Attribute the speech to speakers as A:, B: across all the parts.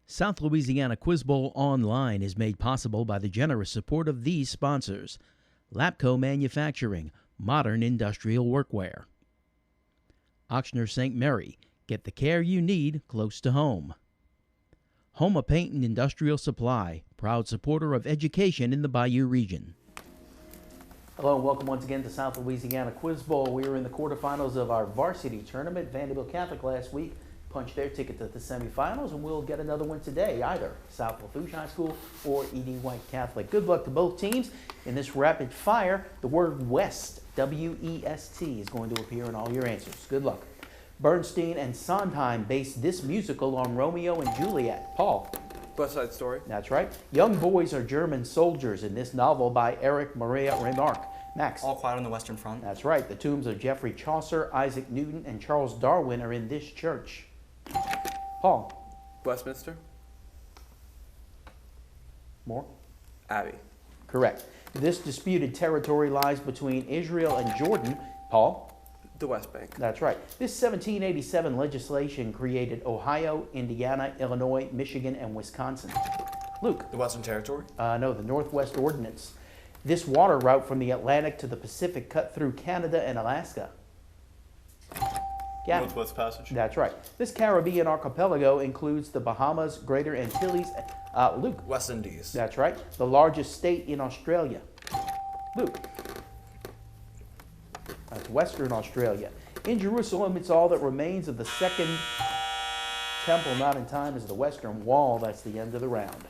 A: South Louisiana Quiz Bowl Online is made possible by the generous support of these sponsors: Lapco Manufacturing, modern industrial workwear. Ochsner St. Mary, get the care you need close to home. Homa Paint and Industrial Supply, proud supporter of education in the Bayou region. Hello and welcome once again to South Louisiana Quiz Bowl. We are in the quarterfinals of our varsity tournament. Vanderbilt Catholic last week punched their ticket to the semifinals, and we'll get another one today, either South Lafourche High School or E.D. White Catholic. Good luck to both teams. In this rapid fire, the word West, W-E-S-T, is going to appear in all your answers. Good luck. Bernstein and Sondheim based this musical on Romeo and Juliet. Paul.
B: West Side Story.
A: That's right. Young boys are German soldiers in this novel by Erich Maria Remarque. Max.
C: All Quiet on the Western Front.
A: That's right. The tombs of Geoffrey Chaucer, Isaac Newton, and Charles Darwin are in this church. Paul.
B: Westminster.
A: More?
B: Abbey.
A: Correct. This disputed territory lies between Israel and Jordan. Paul.
B: The West Bank.
A: That's right. This 1787 legislation created Ohio, Indiana, Illinois, Michigan, and Wisconsin. Luke.
D: The Western Territory?
A: No, the Northwest Ordinance. This water route from the Atlantic to the Pacific cut through Canada and Alaska. Gavin.
D: Northwest Passage?
A: That's right. This Caribbean archipelago includes the Bahamas, Greater Antilles. Luke.
D: West Indies.
A: That's right. The largest state in Australia. Luke. That's Western Australia. In Jerusalem, it's all that remains of the second temple not in time is the Western Wall. That's the end of the round.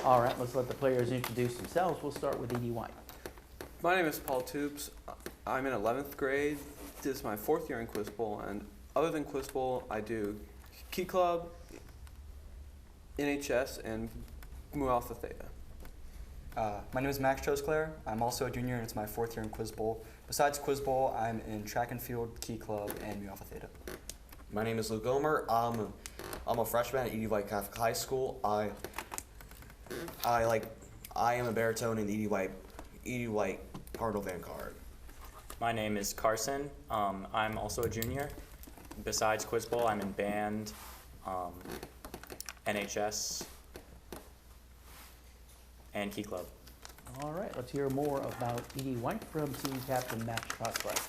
A: All right, let's let the players introduce themselves. We'll start with E.D. White.
B: My name is Paul Toops. I'm in 11th grade. This is my 4th year in Quiz Bowl, and other than Quiz Bowl, I do Key Club, NHS, and Mu Alpha Theta.
C: My name is Max Trosclair. I'm also a junior, and it's my 4th year in Quiz Bowl. Besides Quiz Bowl, I'm in track and field, Key Club, and Mu Alpha Theta.
D: My name is Luke Omer. I'm a freshman at E.D. White Catholic High School. I am a baritone in E.D. White Cardinal Vanguard.
E: My name is Carson. I'm also a junior. Besides Quiz Bowl, I'm in band, NHS, and Key Club.
A: All right, let's hear more about E.D. White from team captain Max Trosclair.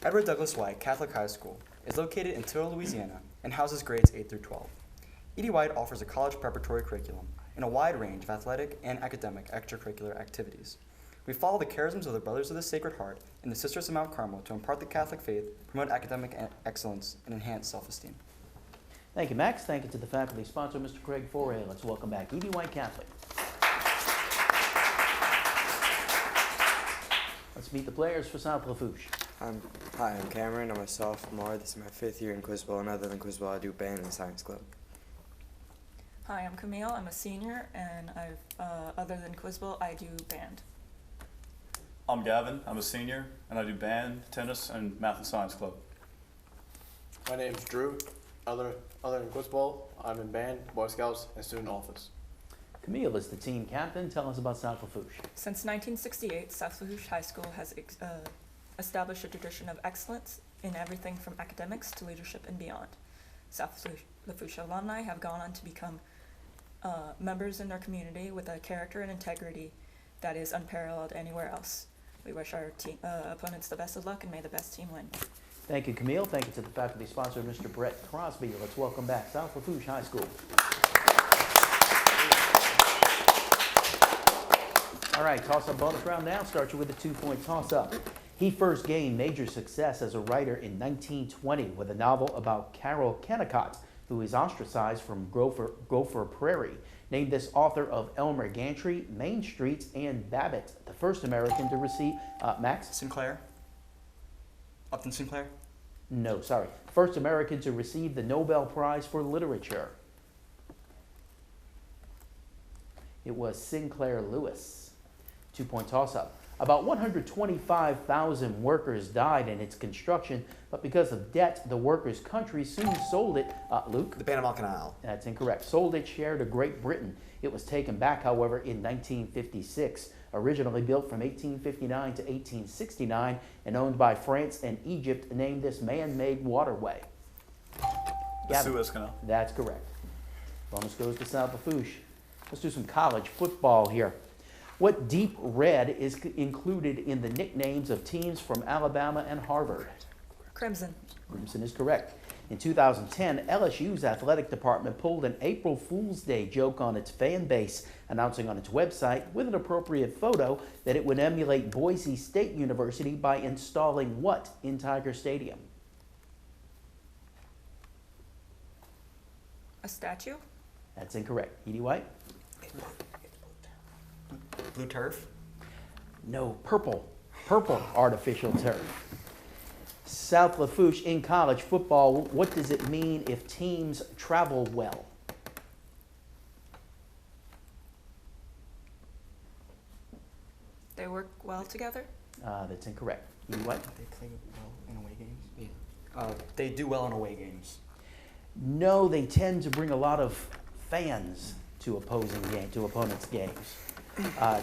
C: Edward Douglas White Catholic High School is located in Tyrrell, Louisiana, and houses grades 8 through 12. E.D. White offers a college preparatory curriculum in a wide range of athletic and academic extracurricular activities. We follow the charisms of the Brothers of the Sacred Heart and the Sisters of Mount Carmel to impart the Catholic faith, promote academic excellence, and enhance self-esteem.
A: Thank you, Max. Thank you to the faculty sponsor, Mr. Craig Foray. Let's welcome back E.D. White Catholic. Let's meet the players for South Lafourche.
F: Hi, I'm Cameron. I'm a sophomore. This is my 5th year in Quiz Bowl, and other than Quiz Bowl, I do band and science club.
G: Hi, I'm Camille. I'm a senior, and other than Quiz Bowl, I do band.
H: I'm Gavin. I'm a senior, and I do band, tennis, and math and science club.
I: My name's Drew. Other than Quiz Bowl, I'm in band, Boy Scouts, and student office.
A: Camille is the team captain. Tell us about South Lafourche.
G: Since 1968, South Lafourche High School has established a tradition of excellence in everything from academics to leadership and beyond. South Lafourche alumni have gone on to become members in their community with a character and integrity that is unparalleled anywhere else. We wish our opponents the best of luck and may the best team win.
A: Thank you, Camille. Thank you to the faculty sponsor, Mr. Brett Crosby. Let's welcome back South Lafourche High School. All right, toss-up bonus round now. Start you with a 2-point toss-up. He first gained major success as a writer in 1920 with a novel about Carol Kennicott, who is ostracized from Gopher Prairie. Named this author of Elmer Gantry, Main Streets, and Babbitt, the first American to receive, Max?
C: Sinclair? Upton Sinclair?
A: No, sorry. First American to receive the Nobel Prize for Literature. It was Sinclair Lewis. 2-point toss-up. About 125,000 workers died in its construction, but because of debt, the workers' country soon sold it. Luke?
D: The Panama Canal.
A: That's incorrect. Sold its share to Great Britain. It was taken back, however, in 1956. Originally built from 1859 to 1869 and owned by France and Egypt, named this man-made waterway.
H: The
A: Gavin.
H: Suez Canal.
A: That's correct. Bonus goes to South Lafourche. Let's do some college football here. What deep red is included in the nicknames of teams from Alabama and Harvard?
G: Crimson.
A: Crimson is correct. In 2010, LSU's athletic department pulled an April Fool's Day joke on its fan base, announcing on its website with an appropriate photo that it would emulate Boise State University by installing what in Tiger Stadium?
G: A statue?
A: That's incorrect. Edie White?
C: Blue turf.
A: No, purple. Purple artificial turf. South Lafourche, in college football, what does it mean if teams travel well?
G: They work well together?
A: That's incorrect. Edie White?
C: They play well in away games. Yeah. They do well in away games.
A: No, they tend to bring a lot of fans to opponents' games.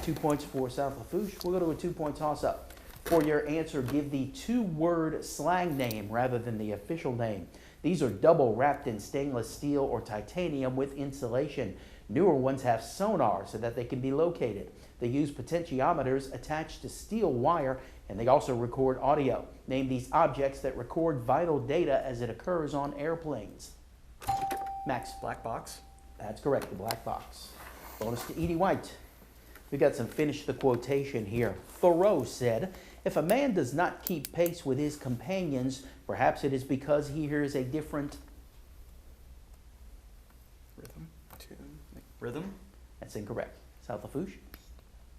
A: 2 points for South Lafourche. We'll go to a 2-point toss-up. For your answer, give the 2-word slang name rather than the official name. These are double wrapped in stainless steel or titanium with insulation. Newer ones have sonar so that they can be located. They use potentiometers attached to steel wire, and they also record audio. Name these objects that record vital data as it occurs on airplanes. Max?
C: Black box.
A: That's correct, the black box. Bonus to Edie White. We got some finish the quotation here. Thoreau said, "If a man does not keep pace with his companions, perhaps it is because he hears a different
C: Rhythm.
B: Tune.
C: Rhythm.
A: That's incorrect. South Lafourche?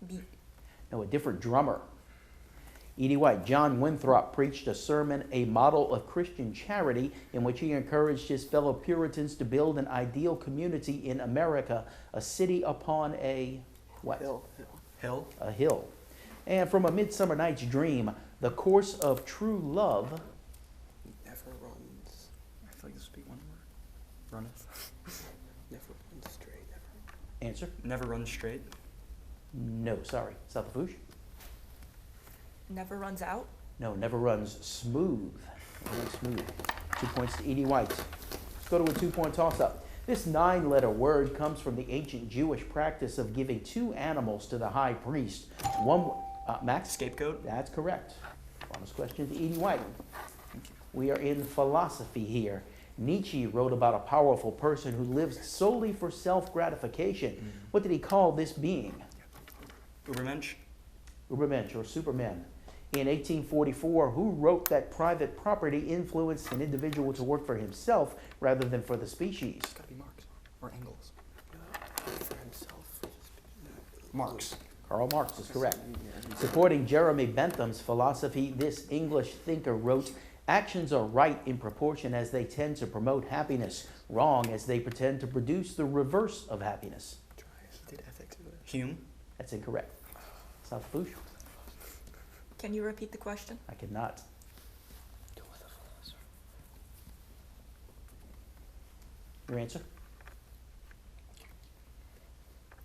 G: Beat.
A: No, a different drummer. Edie White. John Winthrop preached a sermon, a model of Christian charity, in which he encouraged his fellow Puritans to build an ideal community in America, a city upon a what?
B: Hill.
C: Hill.
A: A hill. And from A Midsummer Night's Dream, the course of true love.
B: Never runs.
C: I feel like this would be one word. Runneth.
B: Never runs straight.
A: Answer?
C: Never run straight.
A: No, sorry. South Lafourche?
G: Never runs out?
A: No, never runs smooth. Never runs smooth. 2 points to Edie White. Let's go to a 2-point toss-up. This 9-letter word comes from the ancient Jewish practice of giving 2 animals to the high priest. Max?
C: Scapegoat.
A: That's correct. Bonus question to Edie White. We are in philosophy here. Nietzsche wrote about a powerful person who lives solely for self-gratification. What did he call this being?
C: Ubermensch.
A: Ubermensch, or Superman. In 1844, who wrote that private property influenced an individual to work for himself rather than for the species?
C: It's gotta be Marx or Engels.
B: For himself.
C: Marx.
A: Karl Marx is correct. Supporting Jeremy Bentham's philosophy, this English thinker wrote, "Actions are right in proportion as they tend to promote happiness, wrong as they pretend to produce the reverse of happiness."
B: Did ethics do it?
C: Hume.
A: That's incorrect. South Lafourche?
G: Can you repeat the question?
A: I cannot. Your answer?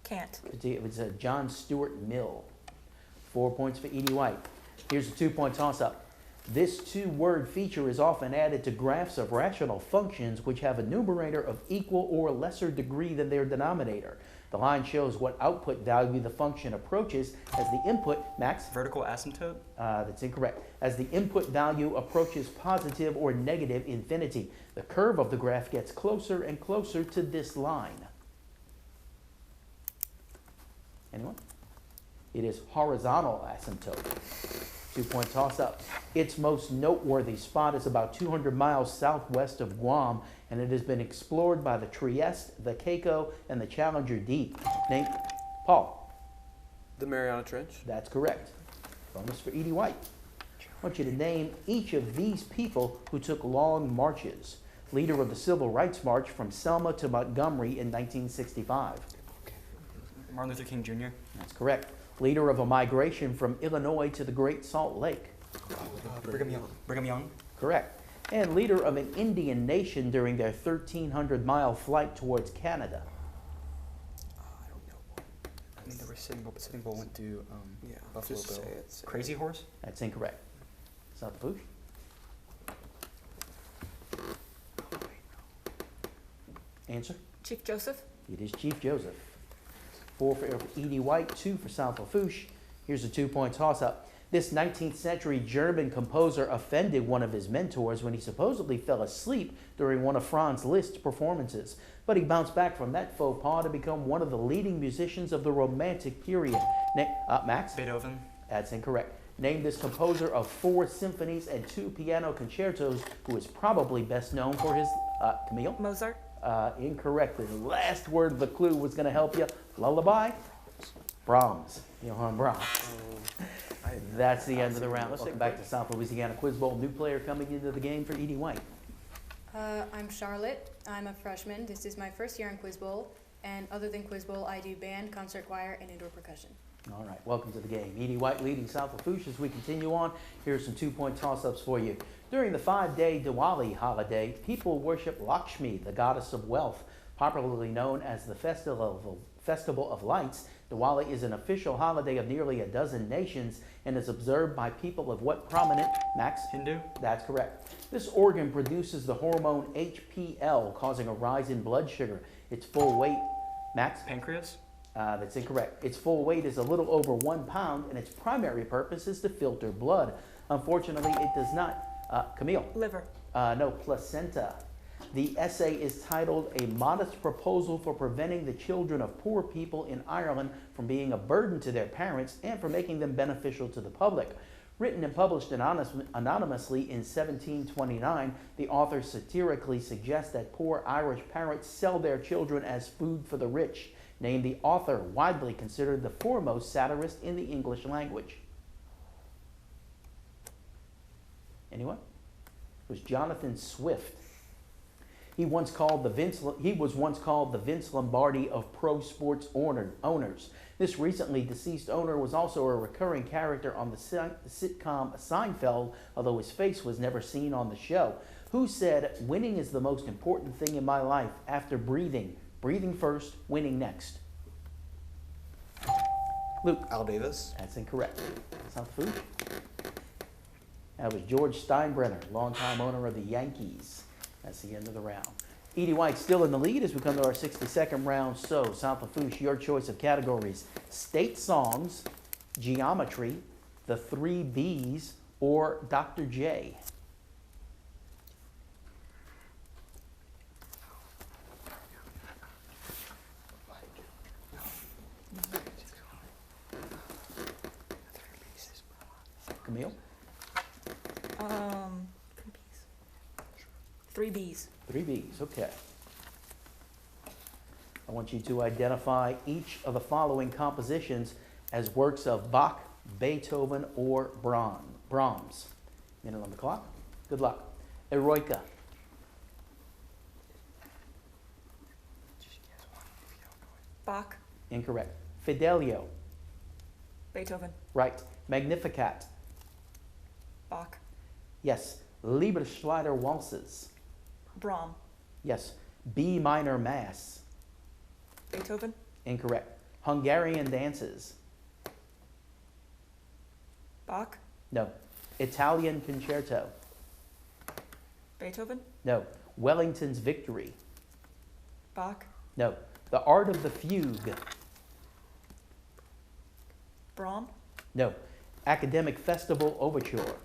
G: Can't.
A: It was John Stuart Mill. 4 points for Edie White. Here's a 2-point toss-up. This 2-word feature is often added to graphs of rational functions which have a numerator of equal or lesser degree than their denominator. The line shows what output value the function approaches as the input, Max?
C: Vertical asymptote.
A: That's incorrect. As the input value approaches positive or negative infinity, the curve of the graph gets closer and closer to this line. Anyone? It is horizontal asymptote. 2-point toss-up. Its most noteworthy spot is about 200 miles southwest of Guam, and it has been explored by the Trieste, the Keiko, and the Challenger Deep. Name, Paul.
B: The Mariana Trench.
A: That's correct. Bonus for Edie White. I want you to name each of these people who took long marches. Leader of the Civil Rights March from Selma to Montgomery in 1965.
C: Martin Luther King Jr.
A: That's correct. Leader of a migration from Illinois to the Great Salt Lake.
C: Brigham Young. Brigham Young.
A: Correct. And leader of an Indian nation during their 1,300-mile flight towards Canada.
B: I don't know.
C: I mean, they were Sitting Bull went to
B: Yeah,
C: Buffalo
B: just
C: Bill.
B: say it.
C: Crazy Horse.
A: That's incorrect. South Lafourche? Answer?
G: Chief Joseph.
A: It is Chief Joseph. 4 for Edie White, 2 for South Lafourche. Here's a 2-point toss-up. This 19th century German composer offended one of his mentors when he supposedly fell asleep during one of Franz Liszt's performances. But he bounced back from that faux pas to become one of the leading musicians of the Romantic period. Max?
C: Beethoven.
A: That's incorrect. Name this composer of 4 symphonies and 2 piano concertos who is probably best known for his... Camille?
G: Mozart.
A: Incorrect. The last word of the clue was going to help you. Lullaby? Brahms. Johann Brahms. That's the end of the round. Let's get back to South Louisiana Quiz Bowl. New player coming into the game for Edie White.
J: I'm Charlotte. I'm a freshman. This is my first year in Quiz Bowl. And other than Quiz Bowl, I do band, concert choir, and indoor percussion.
A: All right, welcome to the game. Edie White leading South Lafourche as we continue on. Here's some 2-point toss-ups for you. During the 5-day Diwali holiday, people worship Lakshmi, the goddess of wealth, popularly known as the Festival of Lights. Diwali is an official holiday of nearly a dozen nations and is observed by people of what prominent, Max?
C: Hindu.
A: That's correct. This organ produces the hormone HPL, causing a rise in blood sugar. Its full weight, Max?
C: Pancreas.
A: That's incorrect. Its full weight is a little over 1 pound, and its primary purpose is to filter blood. Unfortunately, it does not. Camille?
G: Liver.
A: No, placenta. The essay is titled A Modest Proposal for Preventing the Children of Poor People in Ireland from Being a Burden to Their Parents and for Making Them Beneficial to the Public. Written and published anonymously in 1729, the author satirically suggests that poor Irish parents sell their children as food for the rich. Named the author, widely considered the foremost satirist in the English language. Anyone? It was Jonathan Swift. He was once called the Vince Lombardi of pro sports owners. This recently deceased owner was also a recurring character on the sitcom Seinfeld, although his face was never seen on the show. Who said, "Winning is the most important thing in my life after breathing. Breathing first, winning next"? Luke.
D: Al Davis.
A: That's incorrect. South Food. That was George Steinbrenner, longtime owner of the Yankees. That's the end of the round. Edie White still in the lead as we come to our 62nd round. So, South Lafourche, your choice of categories: state songs, geometry, the 3 Bs, or Dr. J. Camille?
G: 3 Bs.
A: 3 Bs, okay. I want you to identify each of the following compositions as works of Bach, Beethoven, or Brahms. Minute on the clock. Good luck. Eroica.
G: Bach.
A: Incorrect. Fidelio.
G: Beethoven.
A: Right. Magnificat.
G: Bach.
A: Yes. Liebeschleider waltzes.
G: Brahm.
A: Yes. B minor mass.
G: Beethoven.
A: Incorrect. Hungarian dances.
G: Bach.
A: No. Italian concerto.
G: Beethoven.
A: No. Wellington's Victory.
G: Bach.
A: No. The Art of the Fugue.
G: Brahm.
A: No. Academic Festival Overture.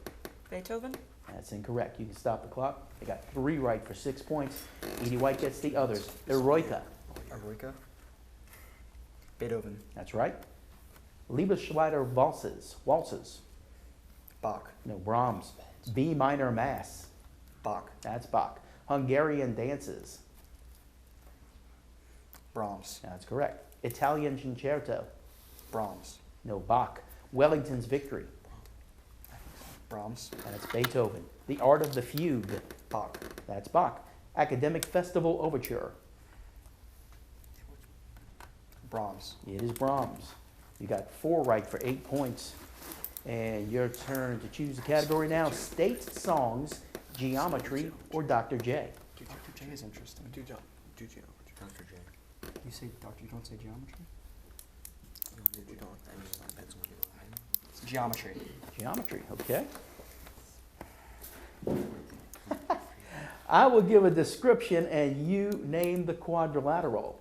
G: Beethoven.
A: That's incorrect. You can stop the clock. They got 3 right for 6 points. Edie White gets the others. Eroica.
C: Eroica. Beethoven.
A: That's right. Liebeschleider waltzes.
C: Bach.
A: No. Brahms. B minor mass.
C: Bach.
A: That's Bach. Hungarian dances.
C: Brahms.
A: That's correct. Italian concerto.
C: Brahms.
A: No. Bach. Wellington's Victory.
C: Brahms.
A: That's Beethoven. The Art of the Fugue.
C: Bach.
A: That's Bach. Academic Festival Overture.
C: Brahms.
A: It is Brahms. You got 4 right for 8 points. And your turn to choose a category now. State songs, geometry, or Dr. J.
C: Dr. J is interesting.
D: Do geometry. Dr. J.
C: You say doctor, you don't say geometry?
D: No, you don't. I mean, it depends on what you want.
C: It's geometry.
A: Geometry, okay. I will give a description and you name the quadrilateral.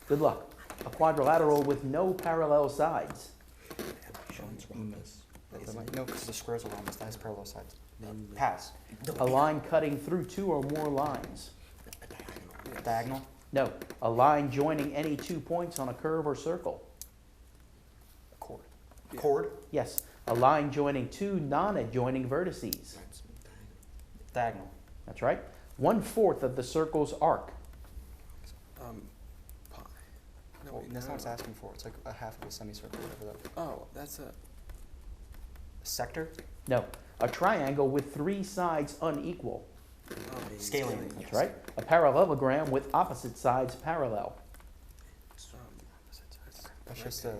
A: Good luck. A quadrilateral with no parallel sides.
C: No, because the squares are rhombus. That has parallel sides. Pass.
A: A line cutting through two or more lines.
C: Diagonal.
A: No. A line joining any 2 points on a curve or circle.
C: Chord. Chord.
A: Yes. A line joining two non-adjoining vertices.
C: Diagonal.
A: That's right. 1/4 of the circle's arc.
B: Pi. No,
C: Well,
B: wait,
C: that's
B: no,
C: not what it's
B: no.
C: asking for. It's like a half of a semicircle. Whatever that.
B: Oh, that's a.
C: Sector.
A: No. A triangle with three sides unequal.
C: Scaling.
A: That's right. A parallelogram with opposite sides parallel.
C: That's just a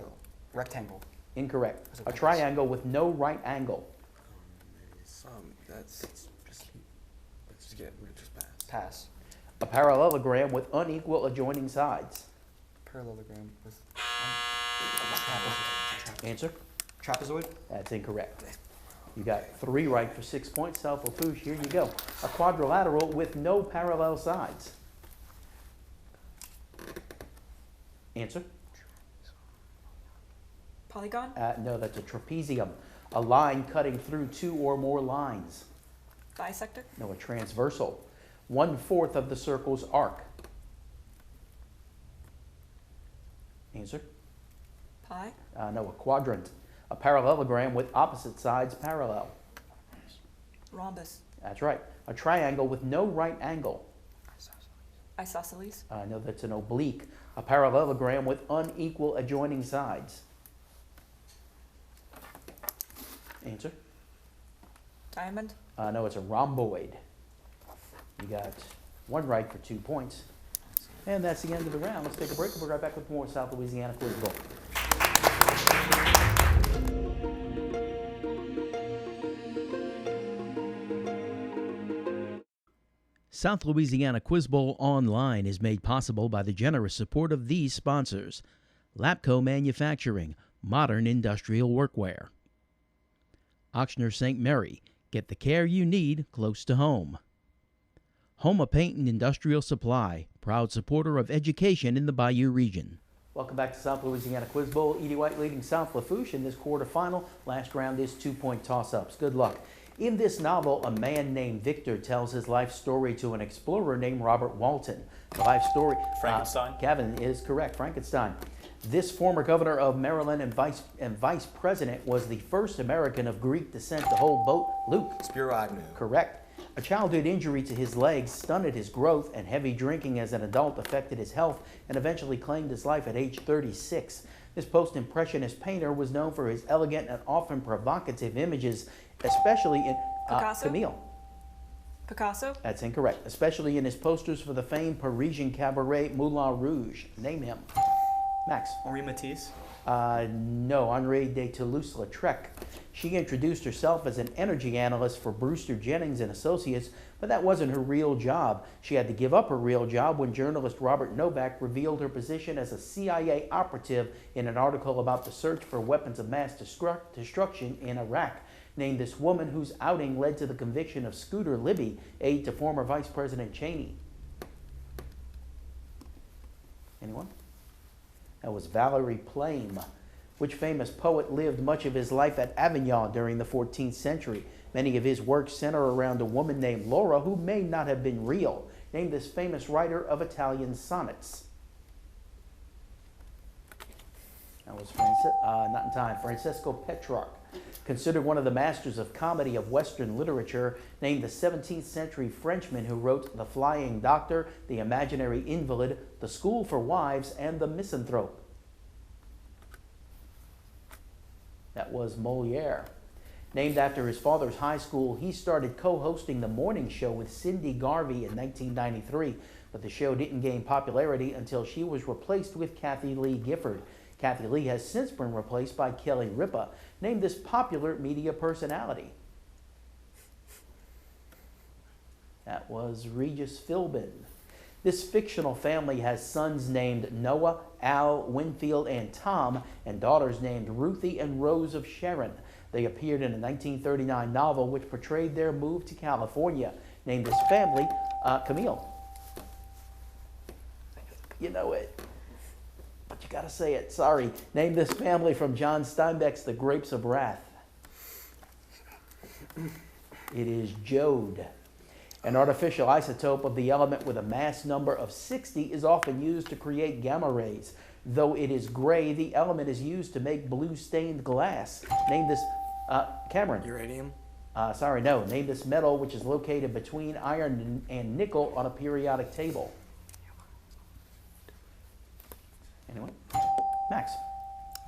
C: rectangle.
A: Incorrect. A triangle with no right angle.
B: That's. Just pass.
C: Pass.
A: A parallelogram with unequal adjoining sides.
C: Parallelogram with.
A: Answer?
C: Trapezoid.
A: That's incorrect. You got 3 right for 6 points. South Lafourche, here you go. A quadrilateral with no parallel sides. Answer?
G: Polygon?
A: No, that's a trapezium. A line cutting through 2 or more lines.
G: Bisector?
A: No, a transversal. 1/4 of the circle's arc. Answer?
G: Pi?
A: No, a quadrant. A parallelogram with opposite sides parallel.
G: Rhombus?
A: That's right. A triangle with no right angle.
G: Isosceles?
A: No, that's an oblique. A parallelogram with unequal adjoining sides. Answer?
G: Diamond?
A: No, it's a rhomboid. You got 1 right for 2 points. And that's the end of the round. Let's take a break. We'll be right back with more South Louisiana Quiz Bowl. South Louisiana Quiz Bowl Online is made possible by the generous support of these sponsors: Lapco Manufacturing, modern industrial workwear; Ochsner St. Mary, get the care you need close to home; Homa Paint and Industrial Supply, proud supporter of education in the Bayou region. Welcome back to South Louisiana Quiz Bowl. Edie White leading South Lafourche in this quarterfinal. Last round is 2-point toss-ups. Good luck. In this novel, a man named Victor tells his life story to an explorer named Robert Walton. The life story...
H: Frankenstein?
A: Kevin is correct. Frankenstein. This former governor of Maryland and vice president was the first American of Greek descent to hold both. Luke.
D: Spiro Agnew.
A: Correct. A childhood injury to his legs stunted his growth, and heavy drinking as an adult affected his health and eventually claimed his life at age 36. This post-impressionist painter was known for his elegant and often provocative images, especially in...
G: Picasso?
A: Camille.
G: Picasso?
A: That's incorrect. Especially in his posters for the famed Parisian cabaret Moulin Rouge. Name him. Max.
C: Henri Matisse.
A: No, Henri de Toulouse-Lautrec. She introduced herself as an energy analyst for Brewster Jennings and Associates, but that wasn't her real job. She had to give up her real job when journalist Robert Novak revealed her position as a CIA operative in an article about the search for weapons of mass destruction in Iraq. Named this woman whose outing led to the conviction of Scooter Libby, aide to former Vice President Cheney. Anyone? That was Valerie Plame. Which famous poet lived much of his life at Avignon during the 14th century? Many of his works center around a woman named Laura who may not have been real. Name this famous writer of Italian sonnets. That was not in time. Francesco Petrarch. Considered one of the masters of comedy of Western literature, named the 17th century Frenchman who wrote The Flying Doctor, The Imaginary Invalid, The School for Wives, and The Misanthrope. That was Moliere. Named after his father's high school, he started co-hosting the morning show with Cindy Garvey in 1993, but the show didn't gain popularity until she was replaced with Kathy Lee Gifford. Kathy Lee has since been replaced by Kelly Ripa. Named this popular media personality. That was Regis Philbin. This fictional family has sons named Noah, Al, Winfield, and Tom, and daughters named Ruthie and Rose of Sharon. They appeared in a 1939 novel which portrayed their move to California. Named this family Camille. You know it, but you gotta say it. Sorry. Name this family from John Steinbeck's The Grapes of Wrath. It is jode. An artificial isotope of the element with a mass number of 60 is often used to create gamma rays. Though it is gray, the element is used to make blue-stained glass. Name this, Cameron.
F: Uranium.
A: Sorry, no. Name this metal which is located between iron and nickel on a periodic table. Anyone? Max.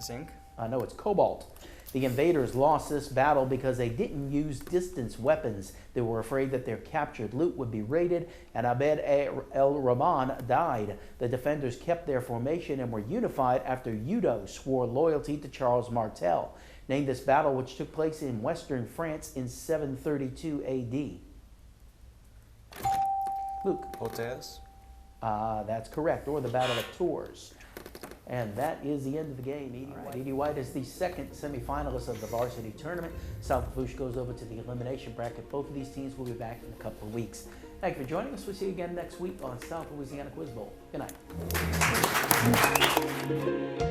C: Zinc.
A: No, it's cobalt. The invaders lost this battle because they didn't use distance weapons. They were afraid that their captured loot would be raided, and Abed el-Rahman died. The defenders kept their formation and were unified after Udo swore loyalty to Charles Martel. Name this battle which took place in western France in 732 AD. Luke.
D: Poitiers.
A: That's correct, or the Battle of Tours. And that is the end of the game. Edie White is the second semifinalist of the varsity tournament. South Lafourche goes over to the elimination bracket. Both of these teams will be back in a couple of weeks. Thank you for joining us. We'll see you again next week on South Louisiana Quiz Bowl. Good night.